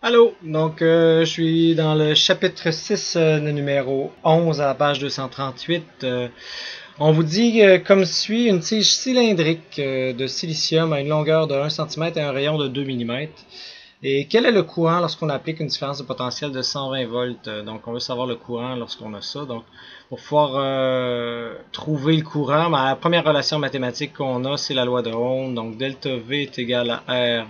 Allô, donc je suis dans le chapitre 6, le numéro 11 à la page 238. On vous dit comme suit une tige cylindrique de silicium à une longueur de 1 cm et un rayon de 2 mm. Et quel est le courant lorsqu'on applique une différence de potentiel de 120 volts? Donc on veut savoir le courant lorsqu'on a ça. Donc pour pouvoir trouver le courant, la première relation mathématique qu'on a, c'est la loi de Ohm. Donc delta V est égal à R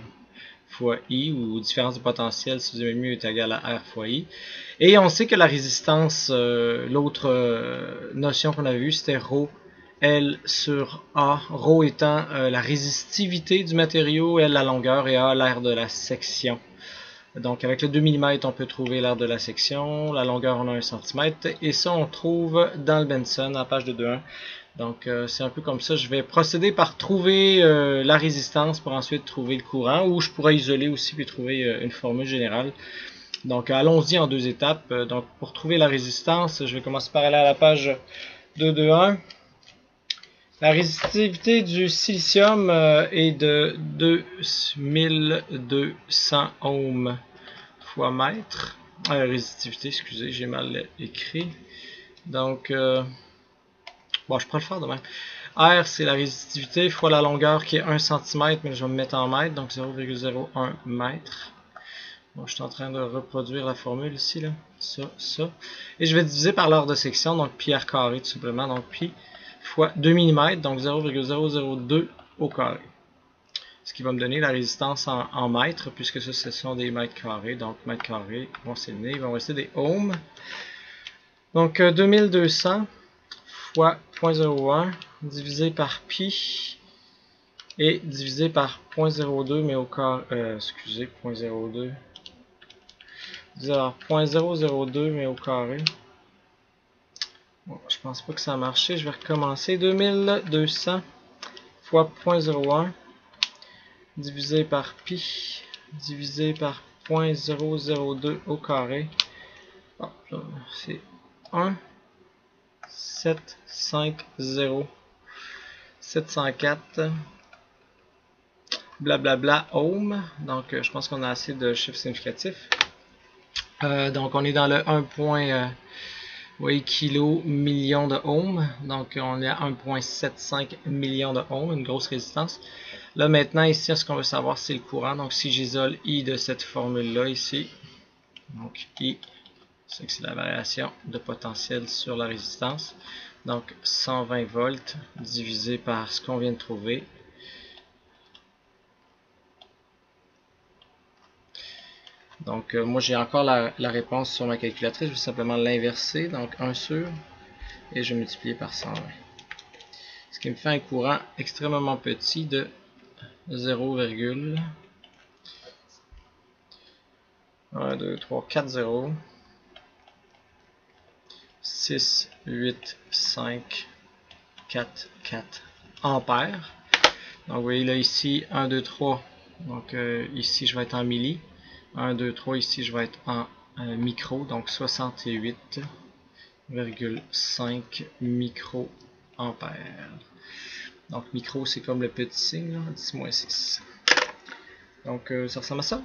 fois I, ou différence de potentiel, si vous aimez mieux, est égale à R fois I. Et on sait que la résistance, l'autre notion qu'on avait vue, c'était ρ L sur A, ρ étant la résistivité du matériau, L la longueur et A l'aire de la section. Donc avec le 2 mm, on peut trouver l'aire de la section, la longueur on a 1 cm, et ça on trouve dans le Benson, à la page de 2.1. Donc c'est un peu comme ça, je vais procéder par trouver la résistance pour ensuite trouver le courant, ou je pourrais isoler aussi puis trouver une formule générale. Donc allons-y en deux étapes. Donc pour trouver la résistance, je vais commencer par aller à la page 2.2.1. La résistivité du silicium est de 2200 ohms fois mètre. Résistivité, excusez, j'ai mal écrit. Donc, bon, je pourrais le faire de même. R, c'est la résistivité fois la longueur qui est 1 cm, mais je vais me mettre en mètres, donc 0,01 mètre. Bon, je suis en train de reproduire la formule ici, là. Ça. Et je vais diviser par l'heure de section, donc pi r carré tout simplement, donc pi fois 2 mm, donc 0,002 au carré. Ce qui va me donner la résistance en mètres, puisque ça, ce sont des mètres carrés. Donc, mètres carrés vont s'éliminer, ils vont rester des ohms. Donc, 2200 fois 0.01 divisé par pi et divisé par 0.02, mais au carré, excusez, 0.02. Divisé par 0.002, mais au carré. Bon, je pense pas que ça a marché, je vais recommencer. 2200 fois 0.01 divisé par pi divisé par 0.002 au carré. Oh, c'est 1 750 704 blablabla ohm. Donc je pense qu'on a assez de chiffres significatifs. Donc on est dans le 1. Oui, kilo million de ohms, donc on est à 1,75 million de ohms, une grosse résistance. Là maintenant ici, ce qu'on veut savoir c'est le courant, donc si j'isole I de cette formule là ici, donc I, c'est la variation de potentiel sur la résistance, donc 120 volts divisé par ce qu'on vient de trouver. Donc moi j'ai encore la réponse sur ma calculatrice, je vais simplement l'inverser, donc 1 sur, et je vais multiplier par 120. Ce qui me fait un courant extrêmement petit de 0,1, 2, 3, 4 0, 6, 8, 5, 4, 4 ampères. Donc vous voyez là ici 1, 2, 3. Donc ici je vais être en milli. 1, 2, 3, ici je vais être en micro. Donc 68,5 microampères. Donc micro c'est comme le petit signe, 10-6. Donc ça ressemble à ça.